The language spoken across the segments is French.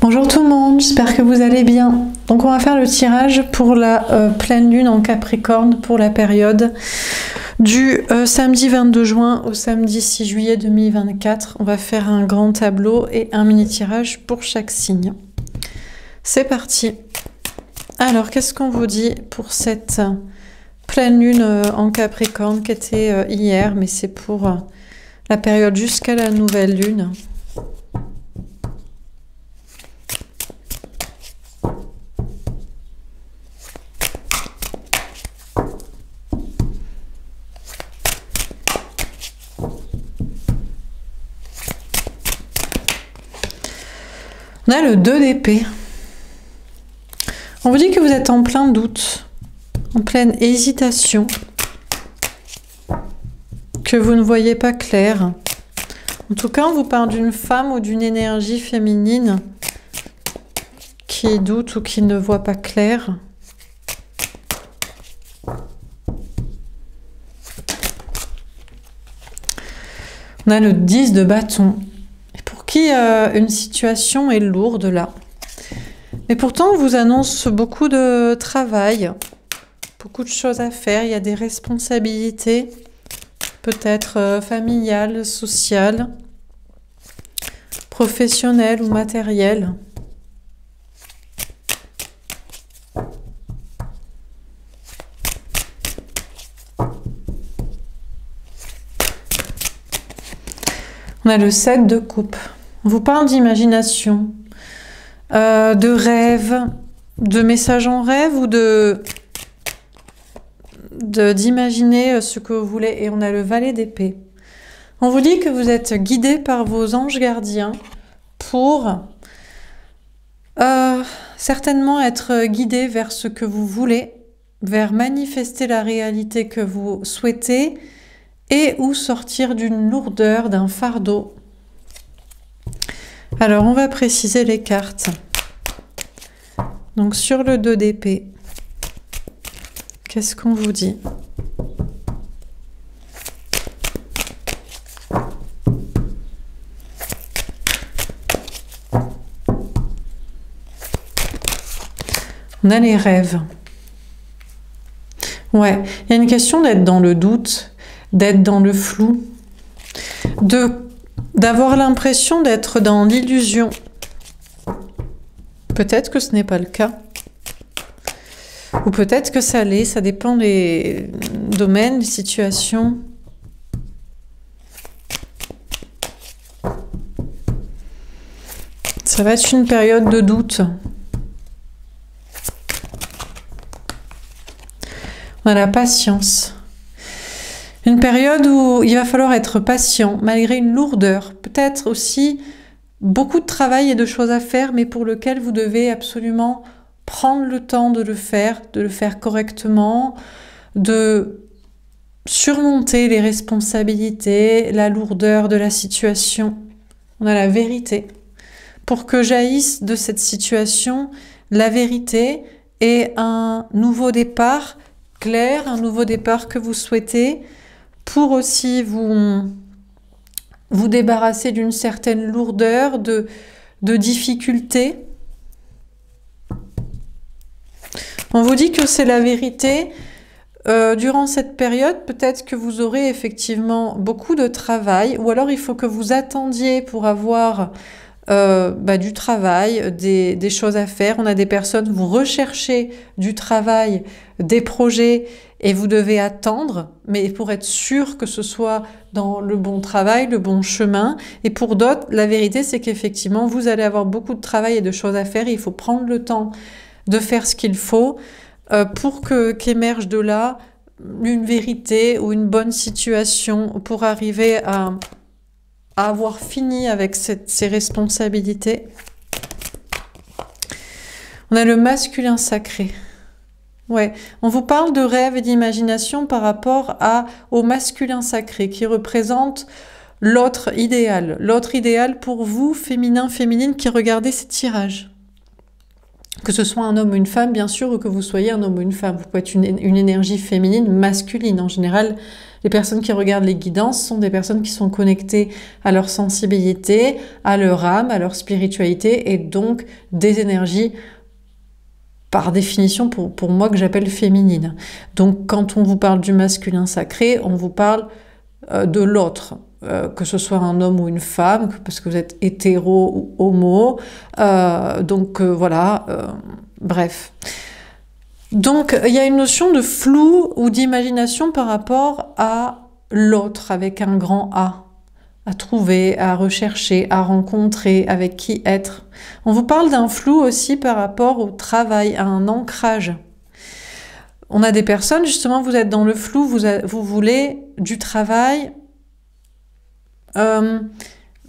Bonjour tout le monde, j'espère que vous allez bien. Donc on va faire le tirage pour la pleine lune en Capricorne pour la période du samedi 22 juin au samedi 6 juillet 2024. On va faire un grand tableau et un mini tirage pour chaque signe. C'est parti. Alors qu'est-ce qu'on vous dit pour cette pleine lune en Capricorne qui était hier, mais c'est pour la période jusqu'à la nouvelle lune. On a le 2 d'épée. On vous dit que vous êtes en plein doute, en pleine hésitation, que vous ne voyez pas clair. En tout cas, on vous parle d'une femme ou d'une énergie féminine qui doute ou qui ne voit pas clair. On a le 10 de bâton. Qui une situation est lourde là. Mais pourtant, on vous annonce beaucoup de travail, beaucoup de choses à faire. Il y a des responsabilités, peut-être familiales, sociales, professionnelles ou matérielles. On a le 7 de coupe. On vous parle d'imagination, de rêve, de messages en rêve ou d'imaginer ce que vous voulez. Et on a le valet d'épée. On vous dit que vous êtes guidé par vos anges gardiens pour certainement être guidé vers ce que vous voulez, vers manifester la réalité que vous souhaitez et ou sortir d'une lourdeur, d'un fardeau. Alors, on va préciser les cartes. Donc, sur le 2 d'épée, qu'est-ce qu'on vous dit? On a les rêves. Ouais, il y a une question d'être dans le doute, d'être dans le flou, d'avoir l'impression d'être dans l'illusion. Peut-être que ce n'est pas le cas. Ou peut-être que ça l'est, ça dépend des domaines, des situations. Ça va être une période de doute. On a la patience. Une période où il va falloir être patient, malgré une lourdeur. Peut-être aussi beaucoup de travail et de choses à faire, mais pour lequel vous devez absolument prendre le temps de le faire correctement, de surmonter les responsabilités, la lourdeur de la situation. On a la vérité. Pour que jaillisse de cette situation la vérité et un nouveau départ clair, un nouveau départ que vous souhaitez, pour aussi vous débarrasser d'une certaine lourdeur, de difficultés. On vous dit que c'est la vérité. Durant cette période, peut-être que vous aurez effectivement beaucoup de travail, ou alors il faut que vous attendiez pour avoir du travail, des choses à faire. On a des personnes, vous recherchez du travail, des projets, et vous devez attendre, mais pour être sûr que ce soit dans le bon travail, le bon chemin. Et pour d'autres, la vérité, c'est qu'effectivement, vous allez avoir beaucoup de travail et de choses à faire. Et il faut prendre le temps de faire ce qu'il faut pour qu'émerge de là une vérité ou une bonne situation pour arriver à avoir fini avec ces responsabilités. On a le masculin sacré. Ouais, on vous parle de rêve et d'imagination par rapport au masculin sacré qui représente l'autre idéal. L'autre idéal pour vous, féminin, féminine, qui regardez ces tirages. Que ce soit un homme ou une femme, bien sûr, ou que vous soyez un homme ou une femme. Vous pouvez être une énergie féminine, masculine. En général, les personnes qui regardent les guidances sont des personnes qui sont connectées à leur sensibilité, à leur âme, à leur spiritualité, et donc des énergies, par définition, pour moi, que j'appelle féminines. Donc, quand on vous parle du masculin sacré, on vous parle de l'autre. Que ce soit un homme ou une femme, parce que vous êtes hétéro ou homo. Voilà, bref. Donc, il y a une notion de flou ou d'imagination par rapport à l'autre, avec un grand A, à trouver, à rechercher, à rencontrer, avec qui être. On vous parle d'un flou aussi par rapport au travail, à un ancrage. On a des personnes, justement, vous êtes dans le flou, vous voulez du travail,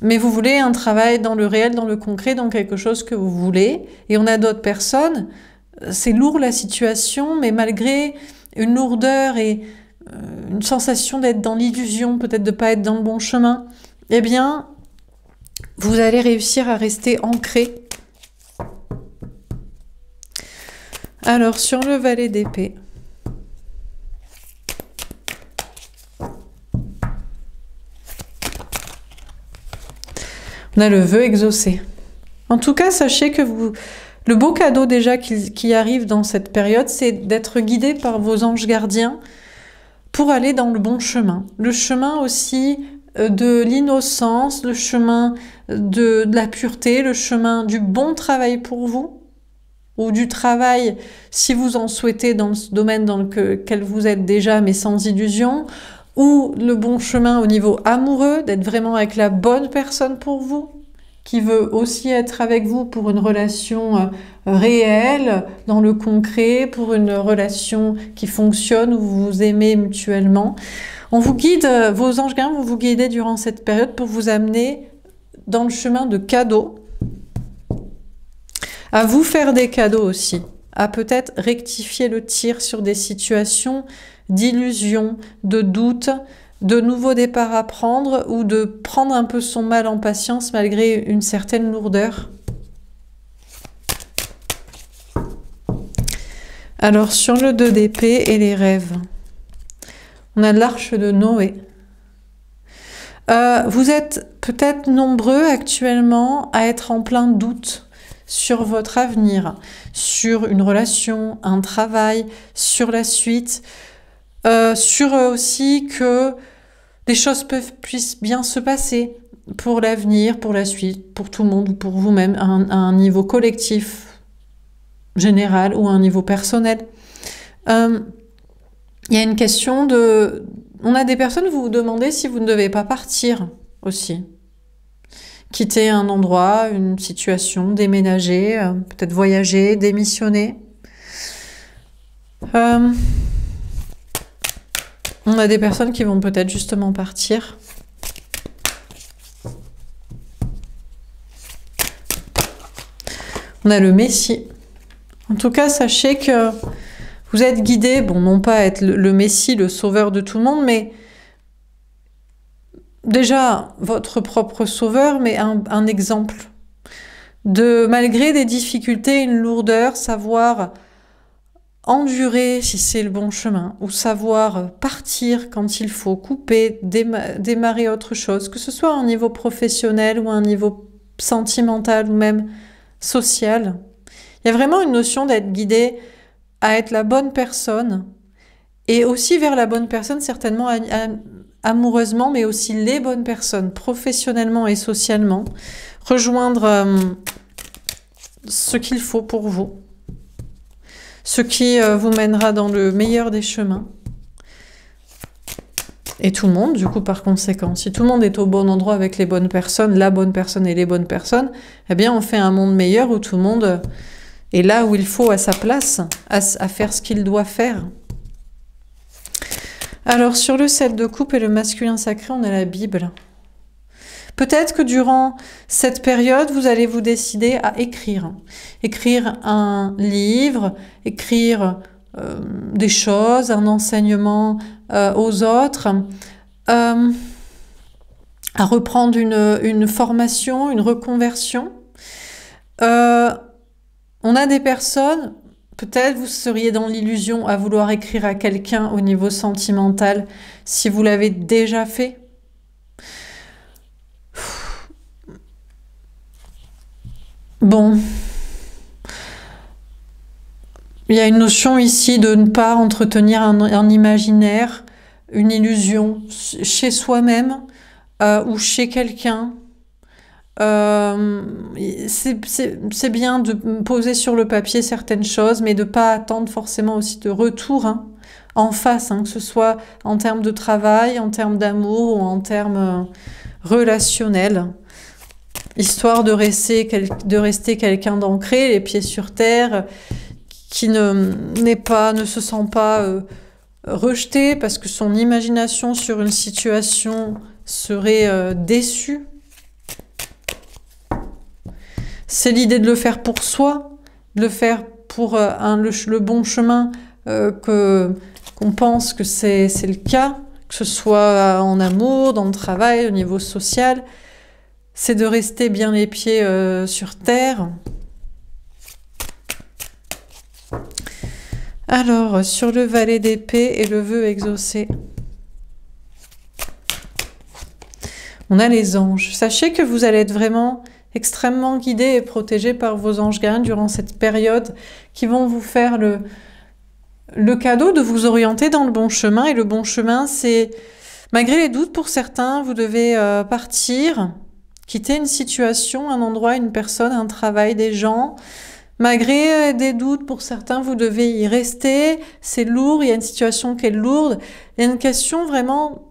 mais vous voulez un travail dans le réel, dans le concret, dans quelque chose que vous voulez. Et on a d'autres personnes, c'est lourd la situation, mais malgré une lourdeur et une sensation d'être dans l'illusion, peut-être de ne pas être dans le bon chemin, eh bien, vous allez réussir à rester ancré. Alors, sur le valet d'épée, on a le vœu exaucé. En tout cas, sachez que le beau cadeau déjà qui arrive dans cette période, c'est d'être guidé par vos anges gardiens pour aller dans le bon chemin. Le chemin aussi de l'innocence, le chemin de la pureté, le chemin du bon travail pour vous, ou du travail, si vous en souhaitez, dans ce domaine dans lequel vous êtes déjà, mais sans illusion, ou le bon chemin au niveau amoureux, d'être vraiment avec la bonne personne pour vous, qui veut aussi être avec vous pour une relation réelle, dans le concret, pour une relation qui fonctionne, où vous vous aimez mutuellement. On vous guide, vos anges gardiens vont vous guider durant cette période pour vous amener dans le chemin de cadeaux, à vous faire des cadeaux aussi, à peut-être rectifier le tir sur des situations d'illusion, de doute, de nouveaux départs à prendre ou de prendre un peu son mal en patience malgré une certaine lourdeur. Alors sur le 2 d'épée et les rêves, on a l'arche de Noé. Vous êtes peut-être nombreux actuellement à être en plein doute sur votre avenir, sur une relation, un travail, sur la suite, sur aussi que les choses puissent bien se passer pour l'avenir, pour la suite, pour tout le monde ou pour vous-même, à un niveau collectif, général ou à un niveau personnel. Il y a une question de... On a des personnes, vous vous demandez si vous ne devez pas partir aussi. Quitter un endroit, une situation, déménager, peut-être voyager, démissionner. On a des personnes qui vont peut-être justement partir. On a le Messie. En tout cas, sachez que vous êtes guidé, bon, non pas être le Messie, le sauveur de tout le monde, mais déjà votre propre sauveur, mais un exemple de, malgré des difficultés, une lourdeur, savoir endurer si c'est le bon chemin, ou savoir partir quand il faut, couper, démarrer autre chose, que ce soit à un niveau professionnel ou à un niveau sentimental ou même social. Il y a vraiment une notion d'être guidé à être la bonne personne, et aussi vers la bonne personne, certainement amoureusement, mais aussi les bonnes personnes, professionnellement et socialement, rejoindre ce qu'il faut pour vous, ce qui vous mènera dans le meilleur des chemins. Et tout le monde, du coup, par conséquent, si tout le monde est au bon endroit avec les bonnes personnes, la bonne personne et les bonnes personnes, eh bien, on fait un monde meilleur où tout le monde est là où il faut, à sa place, à faire ce qu'il doit faire. Alors, sur le 7 de coupe et le masculin sacré, on a la Bible. Peut-être que durant cette période, vous allez vous décider à écrire. Écrire un livre, écrire des choses, un enseignement aux autres, à reprendre une formation, une reconversion. On a des personnes, peut-être vous seriez dans l'illusion à vouloir écrire à quelqu'un au niveau sentimental, si vous l'avez déjà fait. Bon, il y a une notion ici de ne pas entretenir un imaginaire, une illusion chez soi-même ou chez quelqu'un. C'est bien de poser sur le papier certaines choses, mais de ne pas attendre forcément aussi de retour en face, que ce soit en termes de travail, en termes d'amour ou en termes relationnels. Histoire de rester quelqu'un d'ancré, les pieds sur terre, qui ne se sent pas rejeté parce que son imagination sur une situation serait déçue. C'est l'idée de le faire pour soi, de le faire pour le bon chemin qu'on pense que c'est le cas, que ce soit en amour, dans le travail, au niveau social. C'est de rester bien les pieds sur terre. Alors, sur le valet d'épée et le vœu exaucé, on a les anges. Sachez que vous allez être vraiment extrêmement guidés et protégés par vos anges gardiens durant cette période, qui vont vous faire le cadeau de vous orienter dans le bon chemin. Et le bon chemin, c'est, malgré les doutes pour certains, vous devez partir, quitter une situation, un endroit, une personne, un travail, des gens. Malgré des doutes pour certains, vous devez y rester. C'est lourd, il y a une situation qui est lourde. Il y a une question vraiment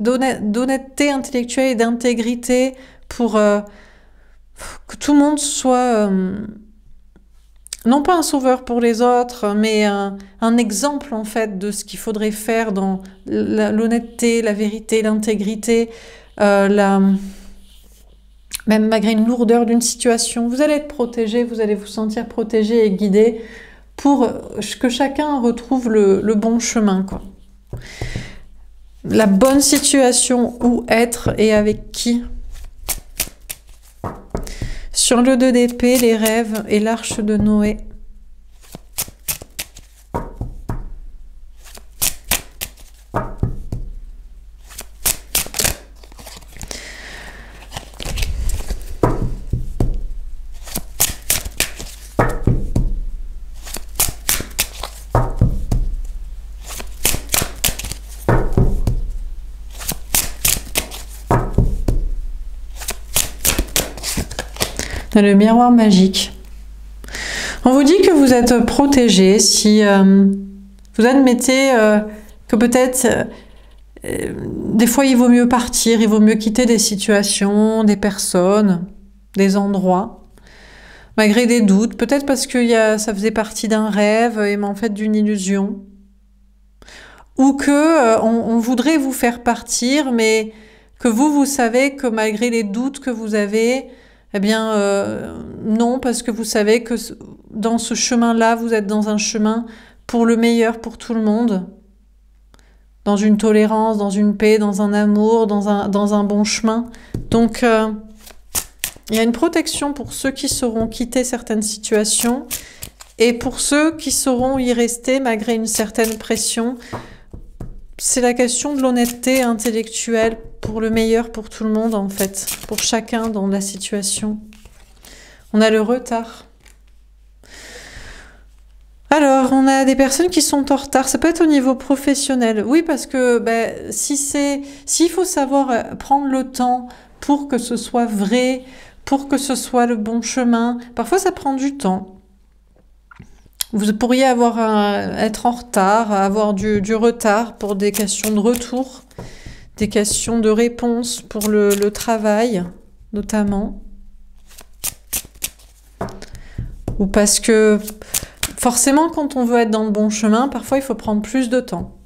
d'honnêteté intellectuelle et d'intégrité pour que tout le monde soit, non pas un sauveur pour les autres, mais un exemple en fait de ce qu'il faudrait faire dans l'honnêteté, la vérité, l'intégrité, même malgré une lourdeur d'une situation, vous allez être protégé, vous allez vous sentir protégé et guidé pour que chacun retrouve le bon chemin, quoi. La bonne situation, où être et avec qui. Sur le 2 d'épée, les rêves et l'arche de Noé. Le miroir magique. On vous dit que vous êtes protégé si vous admettez que peut-être des fois il vaut mieux partir, il vaut mieux quitter des situations, des personnes, des endroits, malgré des doutes, peut-être parce que ça faisait partie d'un rêve et en fait d'une illusion, ou que on voudrait vous faire partir, mais que vous savez que malgré les doutes que vous avez, eh bien, non, parce que vous savez que dans ce chemin-là, vous êtes dans un chemin pour le meilleur pour tout le monde, dans une tolérance, dans une paix, dans un amour, dans un bon chemin. Donc, il y a une protection pour ceux qui sauront quitter certaines situations et pour ceux qui sauront y rester malgré une certaine pression. C'est la question de l'honnêteté intellectuelle pour le meilleur pour tout le monde, en fait, pour chacun dans la situation. On a le retard. Alors, on a des personnes qui sont en retard. Ça peut être au niveau professionnel. Oui, parce que s'il faut savoir prendre le temps pour que ce soit vrai, pour que ce soit le bon chemin, parfois ça prend du temps. Vous pourriez être en retard, avoir du retard pour des questions de retour, des questions de réponse pour le travail, notamment. Ou parce que, forcément, quand on veut être dans le bon chemin, parfois il faut prendre plus de temps.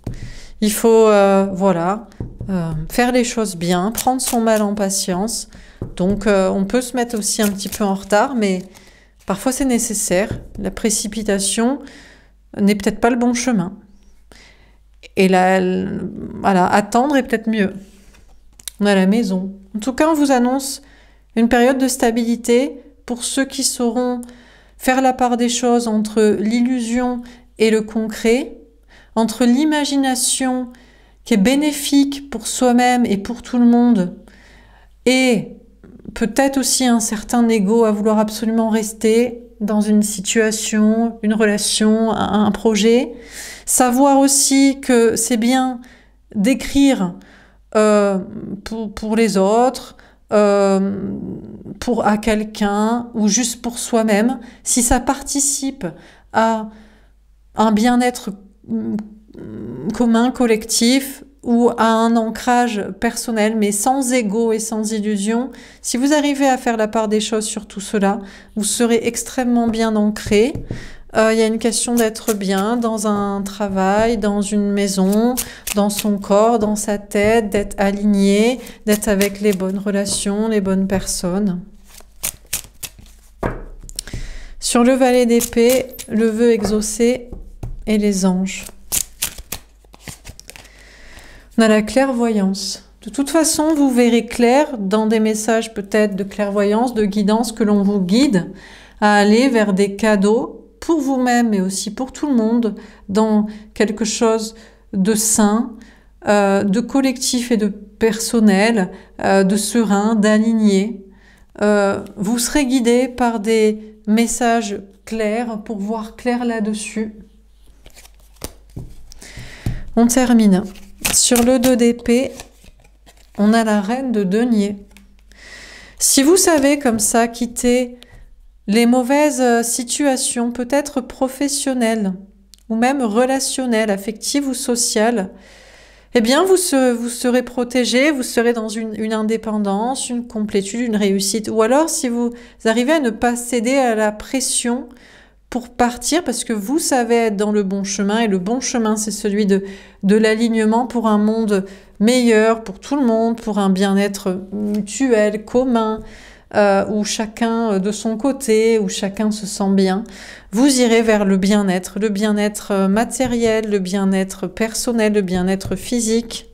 Il faut, faire les choses bien, prendre son mal en patience. Donc, on peut se mettre aussi un petit peu en retard, mais parfois c'est nécessaire. La précipitation n'est peut-être pas le bon chemin. Et là, voilà, attendre est peut-être mieux. On a la maison. En tout cas, on vous annonce une période de stabilité pour ceux qui sauront faire la part des choses entre l'illusion et le concret, entre l'imagination qui est bénéfique pour soi-même et pour tout le monde, et peut-être aussi un certain ego à vouloir absolument rester dans une situation, une relation, un projet. Savoir aussi que c'est bien d'écrire pour les autres, à quelqu'un ou juste pour soi-même, si ça participe à un bien-être commun, collectif, ou à un ancrage personnel, mais sans ego et sans illusion. Si vous arrivez à faire la part des choses sur tout cela, vous serez extrêmement bien ancré. Il y a une question d'être bien dans un travail, dans une maison, dans son corps, dans sa tête, d'être aligné, d'être avec les bonnes relations, les bonnes personnes. Sur le valet d'épée, le vœu exaucé et les anges. On a la clairvoyance. De toute façon, vous verrez clair dans des messages peut-être de clairvoyance, de guidance, que l'on vous guide à aller vers des cadeaux pour vous-même, mais aussi pour tout le monde, dans quelque chose de sain, de collectif et de personnel, de serein, d'aligné. Vous serez guidé par des messages clairs pour voir clair là-dessus. On termine. Sur le 2 d'épée, on a la reine de denier. Si vous savez comme ça quitter les mauvaises situations, peut-être professionnelles, ou même relationnelles, affectives ou sociales, eh bien vous serez protégé, vous serez dans une indépendance, une complétude, une réussite. Ou alors si vous arrivez à ne pas céder à la pression pour partir, parce que vous savez être dans le bon chemin, et le bon chemin, c'est celui de l'alignement pour un monde meilleur, pour tout le monde, pour un bien-être mutuel, commun, où chacun de son côté, où chacun se sent bien. Vous irez vers le bien-être matériel, le bien-être personnel, le bien-être physique,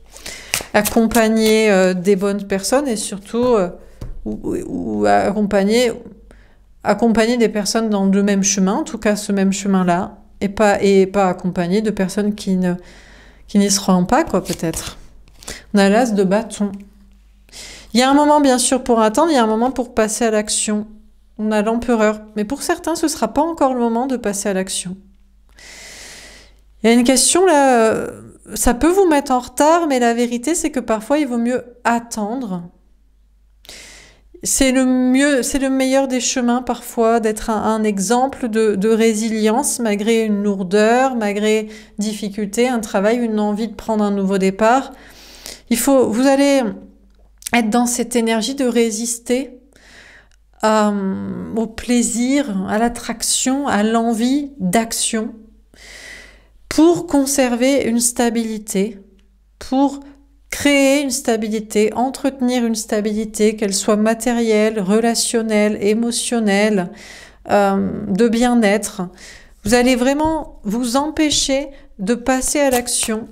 accompagner des bonnes personnes et surtout ou accompagner des personnes dans le même chemin, en tout cas ce même chemin-là, et pas accompagner de personnes qui n'y seront pas, quoi, peut-être. On a l'as de bâton. Il y a un moment, bien sûr, pour attendre, il y a un moment pour passer à l'action. On a l'empereur, mais pour certains, ce ne sera pas encore le moment de passer à l'action. Il y a une question, là, ça peut vous mettre en retard, mais la vérité, c'est que parfois, il vaut mieux attendre. C'est le meilleur des chemins parfois, d'être un exemple de résilience malgré une lourdeur, malgré difficulté, un travail, une envie de prendre un nouveau départ. Vous allez être dans cette énergie de résister au plaisir, à l'attraction, à l'envie d'action pour conserver une stabilité, pour créer une stabilité, entretenir une stabilité, qu'elle soit matérielle, relationnelle, émotionnelle, de bien-être. Vous allez vraiment vous empêcher de passer à l'action.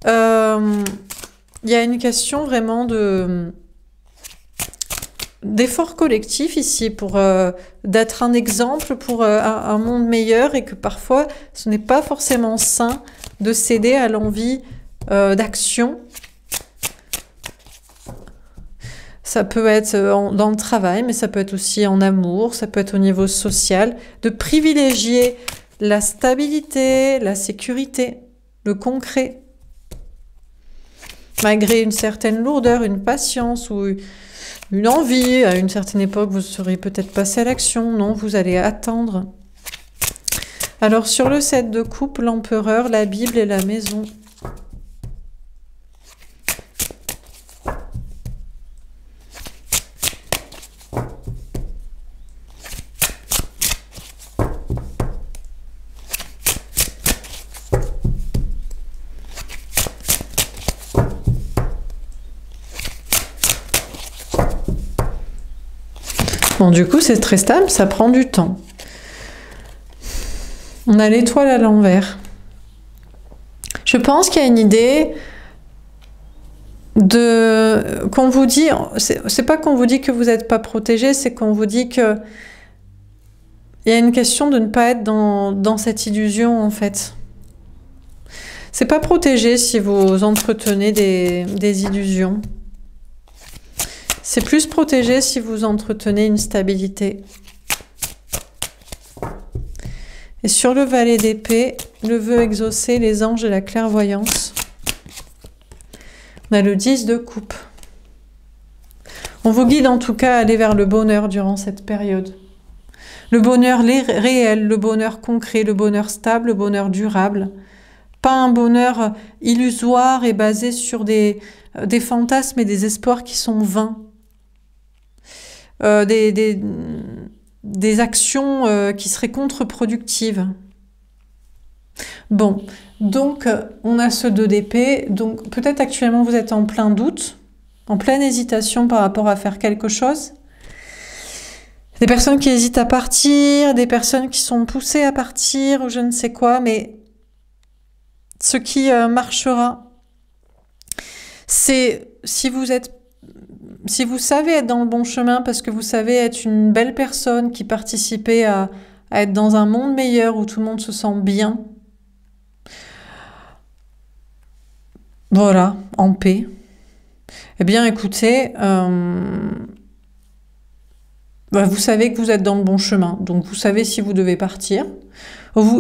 Il y a une question vraiment d'effort collectif ici pour d'être un exemple pour un monde meilleur, et que parfois ce n'est pas forcément sain de céder à l'envie d'action. Ça peut être dans le travail, mais ça peut être aussi en amour, ça peut être au niveau social, de privilégier la stabilité, la sécurité, le concret, malgré une certaine lourdeur, une patience ou une envie. À une certaine époque, vous serez peut-être passé à l'action. Non, vous allez attendre. Alors, sur le 7 de coupe, l'empereur, la Bible et la maison. Bon, du coup, c'est très stable, ça prend du temps. On a l'étoile à l'envers. Je pense qu'il y a une idée qu'on vous dit, c'est pas qu'on vous dit que vous n'êtes pas protégé, c'est qu'on vous dit que Il y a une question de ne pas être dans cette illusion, en fait. C'est pas protégé si vous entretenez des illusions. C'est plus protégé si vous entretenez une stabilité. Et sur le valet d'épée, le vœu exaucé, les anges et la clairvoyance. On a le 10 de coupe. On vous guide en tout cas à aller vers le bonheur durant cette période. Le bonheur réel, le bonheur concret, le bonheur stable, le bonheur durable. Pas un bonheur illusoire et basé sur des fantasmes et des espoirs qui sont vains. Des actions qui seraient contre-productives. Bon, donc on a ce 2 d'épée. Donc peut-être actuellement vous êtes en plein doute, en pleine hésitation par rapport à faire quelque chose. Des personnes qui hésitent à partir, des personnes qui sont poussées à partir ou je ne sais quoi, mais ce qui marchera, c'est si vous savez être dans le bon chemin parce que vous savez être une belle personne qui participait à être dans un monde meilleur où tout le monde se sent bien. Voilà, en paix. Eh bien, écoutez, vous savez que vous êtes dans le bon chemin. Donc, vous savez si vous devez partir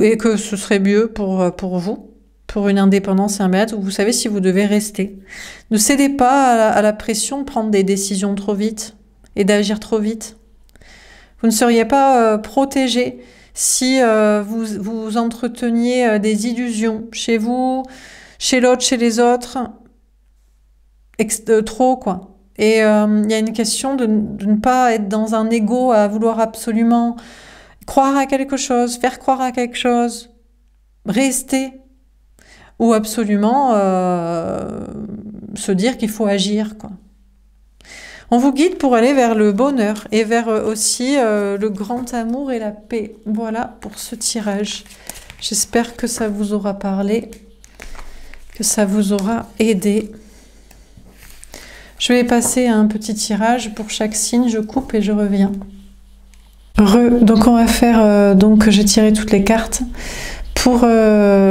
et que ce serait mieux pour vous, pour une indépendance et un bien-être, vous savez si vous devez rester. Ne cédez pas à la pression de prendre des décisions trop vite et d'agir trop vite. Vous ne seriez pas protégé si vous entreteniez des illusions chez vous, chez l'autre, chez les autres, trop quoi. Et il y a une question de ne pas être dans un ego à vouloir absolument croire à quelque chose, faire croire à quelque chose, rester. Ou absolument se dire qu'il faut agir, quoi. On vous guide pour aller vers le bonheur et vers aussi le grand amour et la paix. Voilà pour ce tirage. J'espère que ça vous aura parlé, que ça vous aura aidé. Je vais passer à un petit tirage pour chaque signe. Je coupe et je reviens. Donc on va faire, j'ai tiré toutes les cartes pour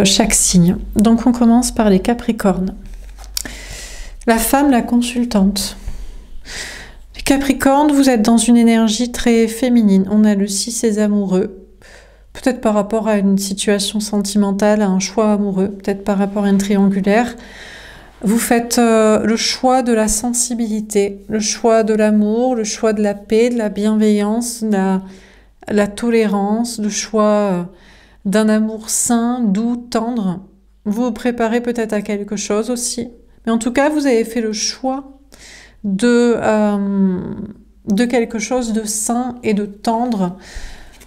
chaque signe. Donc on commence par les Capricornes. La femme, la consultante. Les Capricornes, vous êtes dans une énergie très féminine. On a le 6 et amoureux. Peut-être par rapport à une situation sentimentale, à un choix amoureux. Peut-être par rapport à une triangulaire. Vous faites le choix de la sensibilité, le choix de l'amour, le choix de la paix, de la bienveillance, de la tolérance, le choix d'un amour sain, doux, tendre. Vous vous préparez peut-être à quelque chose aussi. Mais en tout cas, vous avez fait le choix de quelque chose de sain et de tendre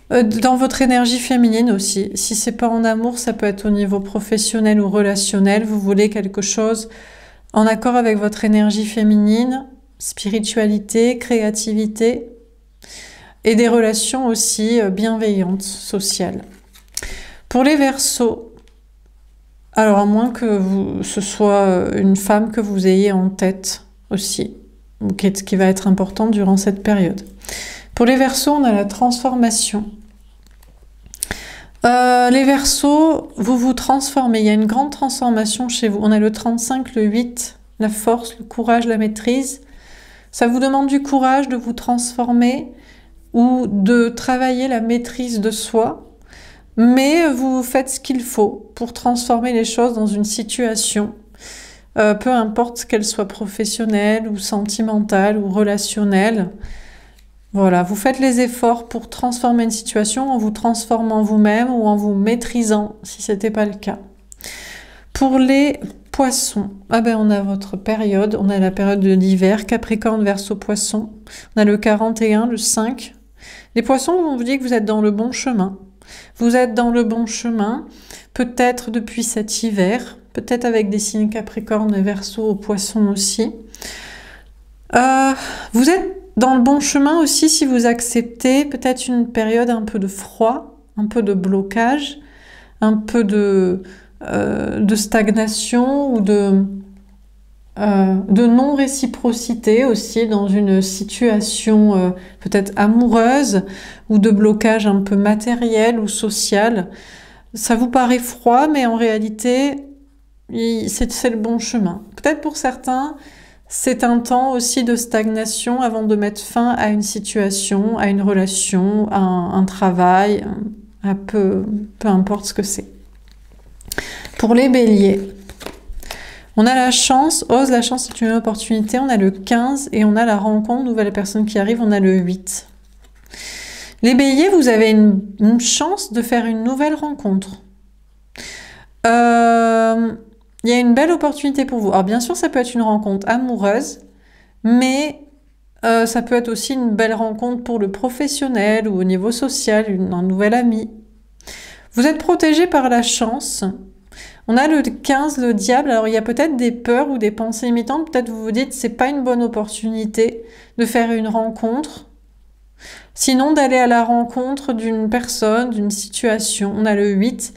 dans votre énergie féminine aussi. Si c'est pas en amour, ça peut être au niveau professionnel ou relationnel. Vous voulez quelque chose en accord avec votre énergie féminine, spiritualité, créativité et des relations aussi bienveillantes, sociales. Pour les Verseaux, alors à moins que ce soit une femme que vous ayez en tête aussi, qui va être importante durant cette période. Pour les Verseaux, on a la transformation. Les Verseaux, vous vous transformez, il y a une grande transformation chez vous. On a le 35, le 8, la force, le courage, la maîtrise. Ça vous demande du courage de vous transformer ou de travailler la maîtrise de soi. Mais vous faites ce qu'il faut pour transformer les choses dans une situation, peu importe qu'elle soit professionnelle ou sentimentale ou relationnelle. Voilà, vous faites les efforts pour transformer une situation en vous transformant vous-même ou en vous maîtrisant, si ce n'était pas le cas. Pour les Poissons, on a votre période, on a la période de l'hiver, Capricorne, Verseau, Poisson. On a le 41, le 5. Les Poissons, on vous dit que vous êtes dans le bon chemin. Vous êtes dans le bon chemin, peut-être depuis cet hiver, peut-être avec des signes Capricorne et Verseau au Poisson aussi. Vous êtes dans le bon chemin aussi si vous acceptez peut-être une période un peu de froid, un peu de blocage, un peu de stagnation ou de non-réciprocité aussi dans une situation peut-être amoureuse ou de blocage un peu matériel ou social. Ça vous paraît froid, mais en réalité, c'est le bon chemin. Peut-être pour certains, c'est un temps aussi de stagnation avant de mettre fin à une situation, à une relation, à un travail, peu importe ce que c'est. Pour les béliers, on a la chance, ose, la chance c'est une opportunité, on a le 15 et on a la rencontre, nouvelle personne qui arrive, on a le 8. Les béliers, vous avez une chance de faire une nouvelle rencontre. Il y a une belle opportunité pour vous. Alors bien sûr, ça peut être une rencontre amoureuse, mais ça peut être aussi une belle rencontre pour le professionnel ou au niveau social, un nouvel ami. Vous êtes protégé par la chance. On a le 15, le diable. Alors, il y a peut-être des peurs ou des pensées limitantes. Peut-être vous vous dites, c'est pas une bonne opportunité de faire une rencontre. Sinon, d'aller à la rencontre d'une personne, d'une situation. On a le 8.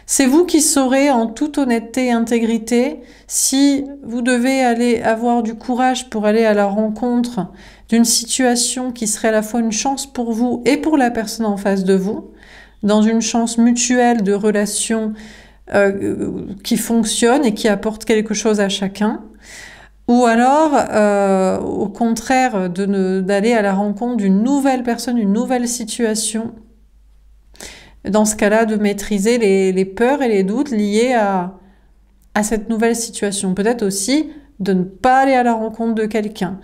C'est vous qui saurez en toute honnêteté et intégrité si vous devez aller avoir du courage pour aller à la rencontre d'une situation qui serait à la fois une chance pour vous et pour la personne en face de vous, dans une chance mutuelle de relation qui fonctionne et qui apporte quelque chose à chacun, ou alors au contraire d'aller à la rencontre d'une nouvelle personne, une nouvelle situation. Dans ce cas-là, de maîtriser les peurs et les doutes liés à cette nouvelle situation. Peut-être aussi de ne pas aller à la rencontre de quelqu'un.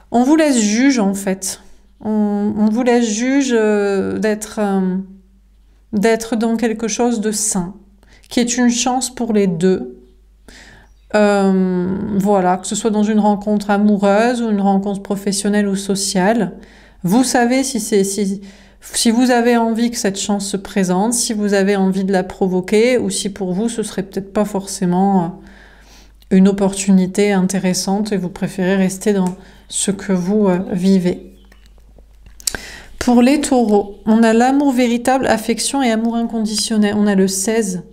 On vous laisse juge en fait. On vous laisse juge d'être dans quelque chose de sain, qui est une chance pour les deux. Voilà, que ce soit dans une rencontre amoureuse ou une rencontre professionnelle ou sociale. Vous savez si vous avez envie que cette chance se présente, si vous avez envie de la provoquer, ou si pour vous ce serait peut-être pas forcément une opportunité intéressante et vous préférez rester dans ce que vous vivez. Pour les taureaux, on a l'amour véritable, affection et amour inconditionnel. On a le 16,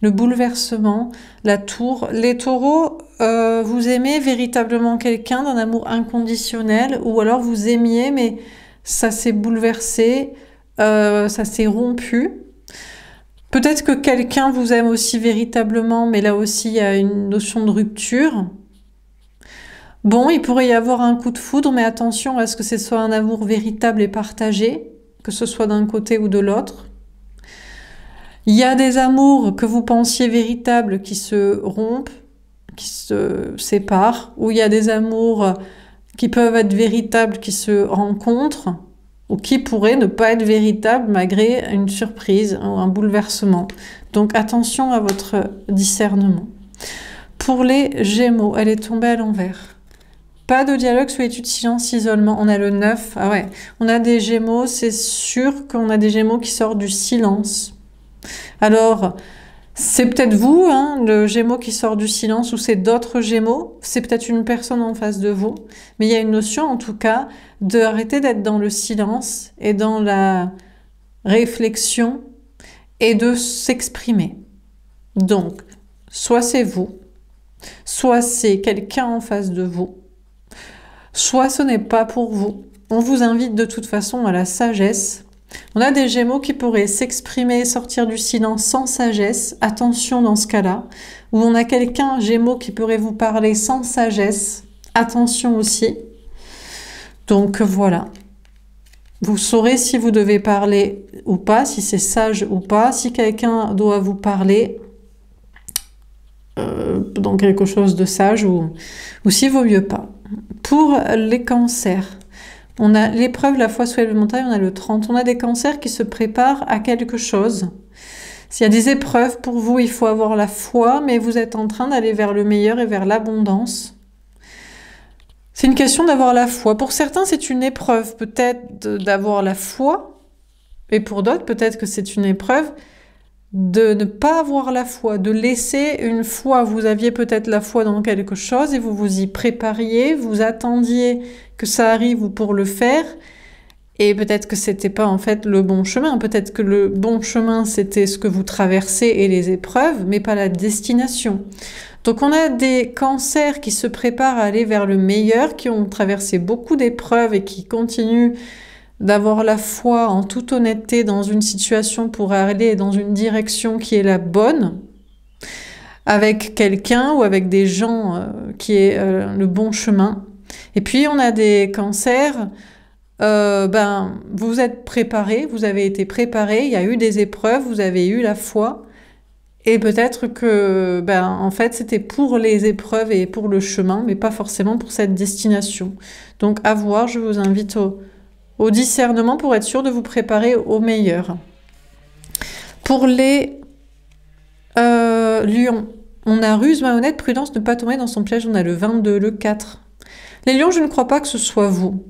le bouleversement, la tour. Les taureaux, vous aimez véritablement quelqu'un d'un amour inconditionnel, ou alors vous aimiez, mais ça s'est bouleversé, ça s'est rompu. Peut-être que quelqu'un vous aime aussi véritablement, mais là aussi il y a une notion de rupture. Bon, il pourrait y avoir un coup de foudre, mais attention à ce que ce soit un amour véritable et partagé, que ce soit d'un côté ou de l'autre. Il y a des amours que vous pensiez véritables qui se rompent, qui se séparent, ou il y a des amours qui peuvent être véritables, qui se rencontrent, ou qui pourraient ne pas être véritables malgré une surprise ou un bouleversement. Donc attention à votre discernement. Pour les Gémeaux, elle est tombée à l'envers. Pas de dialogue, solitude, silence, isolement. On a le 9. Ah ouais, on a des Gémeaux, c'est sûr qu'on a des Gémeaux qui sortent du silence. Alors, c'est peut-être vous, hein, le Gémeaux qui sort du silence, ou c'est d'autres Gémeaux, c'est peut-être une personne en face de vous, mais il y a une notion en tout cas d'arrêter d'être dans le silence et dans la réflexion et de s'exprimer. Donc, soit c'est vous, soit c'est quelqu'un en face de vous, soit ce n'est pas pour vous. On vous invite de toute façon à la sagesse. On a des Gémeaux qui pourraient s'exprimer et sortir du silence sans sagesse. Attention dans ce cas-là. Ou on a quelqu'un, Gémeaux, qui pourrait vous parler sans sagesse. Attention aussi. Donc voilà. Vous saurez si vous devez parler ou pas, si c'est sage ou pas. Si quelqu'un doit vous parler dans quelque chose de sage ou s'il vaut mieux pas. Pour les cancers, on a l'épreuve, la foi, soulève les montagnes, on a le 30. On a des cancers qui se préparent à quelque chose. S'il y a des épreuves pour vous, il faut avoir la foi, mais vous êtes en train d'aller vers le meilleur et vers l'abondance. C'est une question d'avoir la foi. Pour certains, c'est une épreuve peut-être d'avoir la foi, et pour d'autres, peut-être que c'est une épreuve de ne pas avoir la foi, de laisser une foi. Vous aviez peut-être la foi dans quelque chose et vous vous y prépariez, vous attendiez que ça arrive pour le faire, et peut-être que c'était pas en fait le bon chemin. Peut-être que le bon chemin, c'était ce que vous traversez et les épreuves, mais pas la destination. Donc on a des cancers qui se préparent à aller vers le meilleur, qui ont traversé beaucoup d'épreuves et qui continuent d'avoir la foi en toute honnêteté dans une situation pour aller dans une direction qui est la bonne, avec quelqu'un ou avec des gens qui est le bon chemin. Et puis on a des cancers, vous êtes préparés, vous avez été préparés, il y a eu des épreuves, vous avez eu la foi, et peut-être que en fait c'était pour les épreuves et pour le chemin, mais pas forcément pour cette destination. Donc à voir, je vous invite au discernement pour être sûr de vous préparer au meilleur. Pour les lions, on a ruse, malhonnête, prudence, ne pas tomber dans son piège, on a le 22, le 4. Les lions, je ne crois pas que ce soit vous.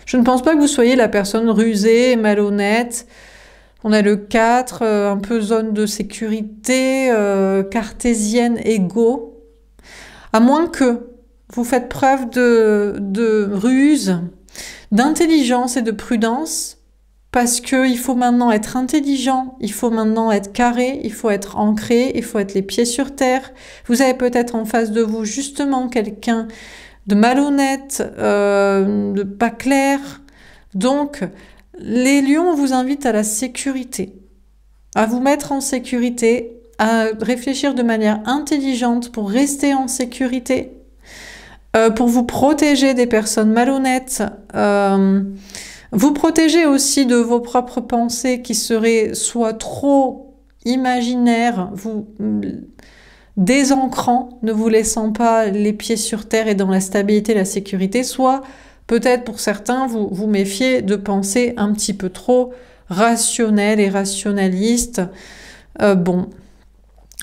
Je ne pense pas que vous soyez la personne rusée, malhonnête. On a le 4, un peu zone de sécurité, cartésienne, égo. À moins que vous faites preuve de ruse, d'intelligence et de prudence, parce qu'il faut maintenant être intelligent, il faut maintenant être carré, il faut être ancré, il faut être les pieds sur terre. Vous avez peut-être en face de vous justement quelqu'un de malhonnête, de pas clair. Donc, les lions, on vous invite à la sécurité, à vous mettre en sécurité, à réfléchir de manière intelligente pour rester en sécurité, pour vous protéger des personnes malhonnêtes, vous protéger aussi de vos propres pensées qui seraient soit trop imaginaires, vous désancrant, ne vous laissant pas les pieds sur terre et dans la stabilité, la sécurité, soit peut-être pour certains, vous méfiez de pensées un petit peu trop rationnelles et rationalistes. On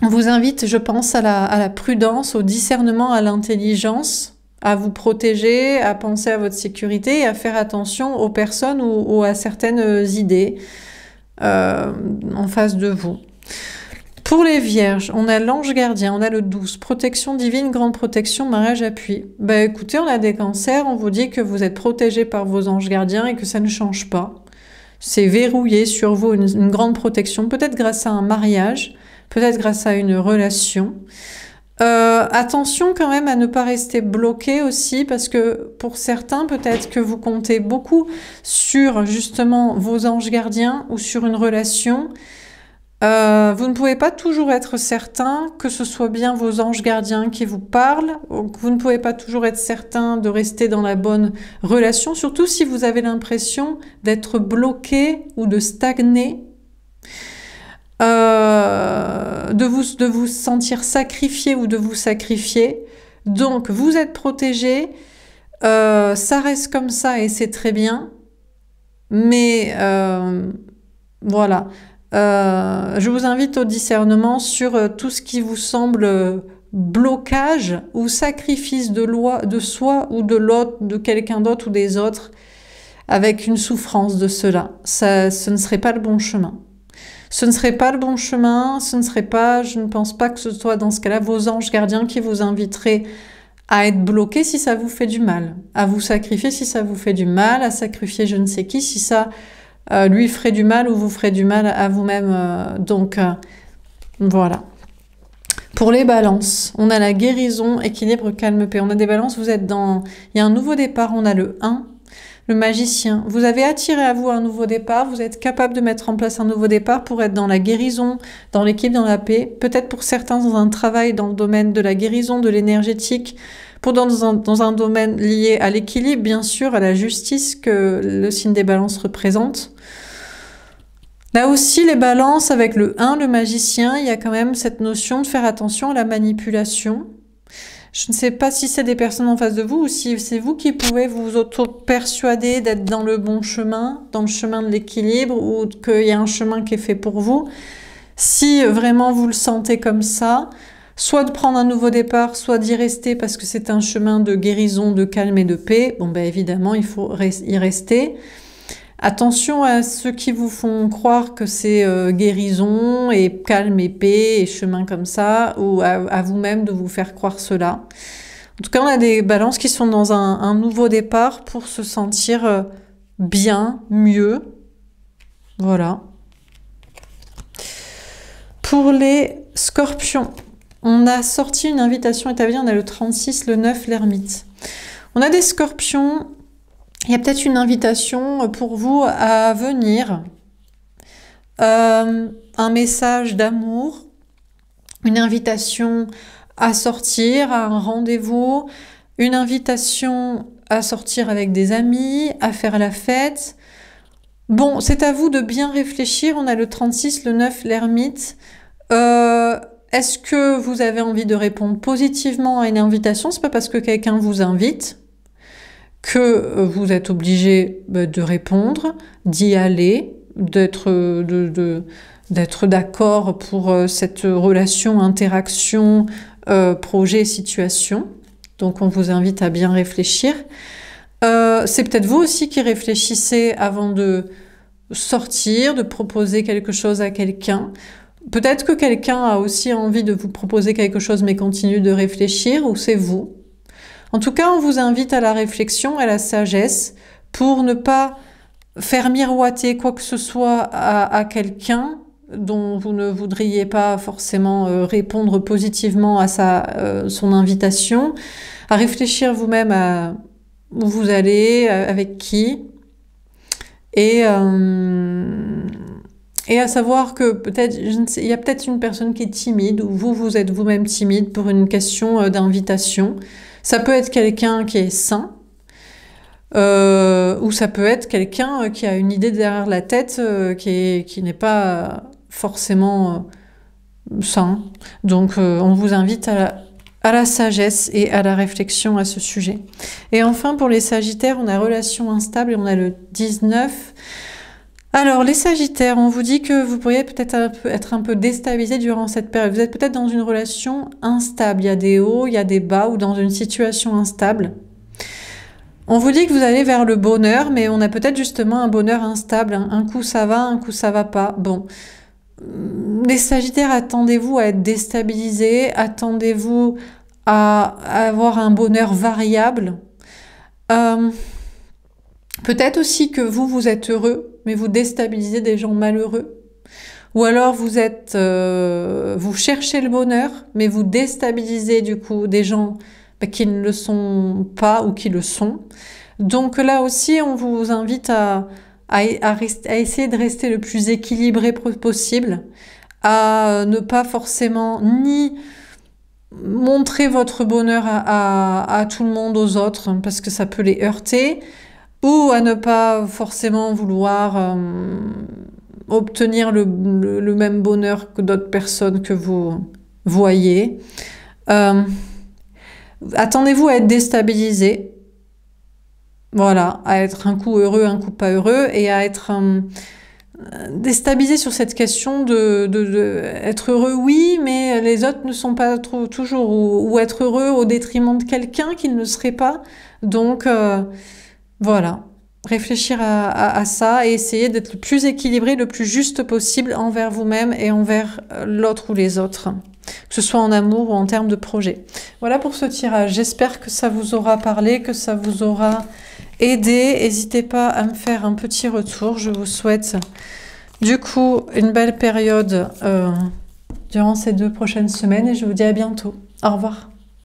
vous invite, je pense, à la prudence, au discernement, à l'intelligence, à vous protéger, à penser à votre sécurité et à faire attention aux personnes ou à certaines idées en face de vous. Pour les vierges, on a l'ange gardien, on a le 12, protection divine, grande protection, mariage, appui. Écoutez, on a des cancers, on vous dit que vous êtes protégés par vos anges gardiens et que ça ne change pas. C'est verrouillé sur vous une grande protection, peut-être grâce à un mariage, peut-être grâce à une relation. Attention quand même à ne pas rester bloqué aussi, parce que pour certains, peut-être que vous comptez beaucoup sur justement vos anges gardiens ou sur une relation. Vous ne pouvez pas toujours être certain que ce soit bien vos anges gardiens qui vous parlent, vous ne pouvez pas toujours être certain de rester dans la bonne relation, surtout si vous avez l'impression d'être bloqué ou de stagner, de vous sentir sacrifié ou de vous sacrifier. Donc vous êtes protégé, ça reste comme ça et c'est très bien, mais voilà. Je vous invite au discernement sur tout ce qui vous semble blocage ou sacrifice de soi ou de l'autre, de quelqu'un d'autre ou des autres, avec une souffrance de cela. Ce ne serait pas le bon chemin. Ce ne serait pas le bon chemin, je ne pense pas que ce soit dans ce cas-là vos anges gardiens qui vous inviteraient à être bloqué si ça vous fait du mal, à vous sacrifier si ça vous fait du mal, à sacrifier je ne sais qui si ça lui ferait du mal ou vous ferait du mal à vous-même. Voilà. Pour les balances, on a la guérison, équilibre, calme, paix. On a des balances, vous êtes dans... Il y a un nouveau départ, on a le 1, le magicien. Vous avez attiré à vous un nouveau départ, vous êtes capable de mettre en place un nouveau départ pour être dans la guérison, dans l'équilibre, dans la paix. Peut-être pour certains dans un travail dans le domaine de la guérison, de l'énergétique, dans un domaine lié à l'équilibre, bien sûr, à la justice que le signe des balances représente. Là aussi, les balances avec le 1, le magicien, il y a quand même cette notion de faire attention à la manipulation. Je ne sais pas si c'est des personnes en face de vous ou si c'est vous qui pouvez vous auto-persuader d'être dans le bon chemin, dans le chemin de l'équilibre ou qu'il y a un chemin qui est fait pour vous. Si vraiment vous le sentez comme ça, soit de prendre un nouveau départ, soit d'y rester parce que c'est un chemin de guérison, de calme et de paix. Évidemment, il faut y rester. Attention à ceux qui vous font croire que c'est guérison et calme et paix et chemin comme ça, ou à vous-même de vous faire croire cela. En tout cas, on a des balances qui sont dans un nouveau départ pour se sentir bien, mieux. Voilà. Pour les scorpions, On a sorti une invitation établie, on a le 36, le 9, l'ermite. On a des scorpions, il y a peut-être une invitation pour vous à venir, un message d'amour, une invitation à sortir, à un rendez-vous, une invitation à sortir avec des amis, à faire la fête. Bon, c'est à vous de bien réfléchir. On a le 36, le 9, l'ermite. Est-ce que vous avez envie de répondre positivement à une invitation? C'est pas parce que quelqu'un vous invite que vous êtes obligé de répondre, d'y aller, d'être d'accord pour cette relation, interaction, projet, situation. Donc on vous invite à bien réfléchir. C'est peut-être vous aussi qui réfléchissez avant de sortir, de proposer quelque chose à quelqu'un. Peut-être que quelqu'un a aussi envie de vous proposer quelque chose mais continue de réfléchir, ou c'est vous. En tout cas, on vous invite à la réflexion, à la sagesse, pour ne pas faire miroiter quoi que ce soit à quelqu'un dont vous ne voudriez pas forcément répondre positivement à son invitation, à réfléchir vous-même à où vous allez, avec qui, et à savoir que peut-être, il y a peut-être une personne qui est timide, ou vous êtes vous-même timide pour une question d'invitation. Ça peut être quelqu'un qui est sain, ou ça peut être quelqu'un qui a une idée derrière la tête qui n'est pas forcément sain. Donc on vous invite à la sagesse et à la réflexion à ce sujet. Et enfin, pour les Sagittaires, on a relation instable et on a le 19. Alors, les Sagittaires, on vous dit que vous pourriez peut-être être un peu déstabilisé durant cette période. Vous êtes peut-être dans une relation instable. Il y a des hauts, il y a des bas, ou dans une situation instable. On vous dit que vous allez vers le bonheur, mais on a peut-être justement un bonheur instable. Un coup ça va, un coup ça va pas. Bon. Les Sagittaires, attendez-vous à être déstabilisés, attendez-vous à avoir un bonheur variable. Peut-être aussi que vous êtes heureux, mais vous déstabilisez des gens malheureux. Ou alors vous cherchez le bonheur, mais vous déstabilisez du coup des gens qui ne le sont pas ou qui le sont. Donc là aussi, on vous invite à essayer de rester le plus équilibré possible, à ne pas forcément ni montrer votre bonheur à tout le monde, aux autres, parce que ça peut les heurter, ou à ne pas forcément vouloir obtenir le même bonheur que d'autres personnes que vous voyez. Attendez-vous à être déstabilisé. Voilà, à être un coup heureux, un coup pas heureux, et à être déstabilisé sur cette question être heureux, oui, mais les autres ne sont pas toujours, ou être heureux au détriment de quelqu'un qui ne le serait pas. Donc, voilà, réfléchir à ça et essayer d'être le plus équilibré, le plus juste possible envers vous-même et envers l'autre ou les autres, que ce soit en amour ou en termes de projet. Voilà pour ce tirage. J'espère que ça vous aura parlé, que ça vous aura aidé. N'hésitez pas à me faire un petit retour. Je vous souhaite du coup une belle période durant ces 2 prochaines semaines et je vous dis à bientôt. Au revoir.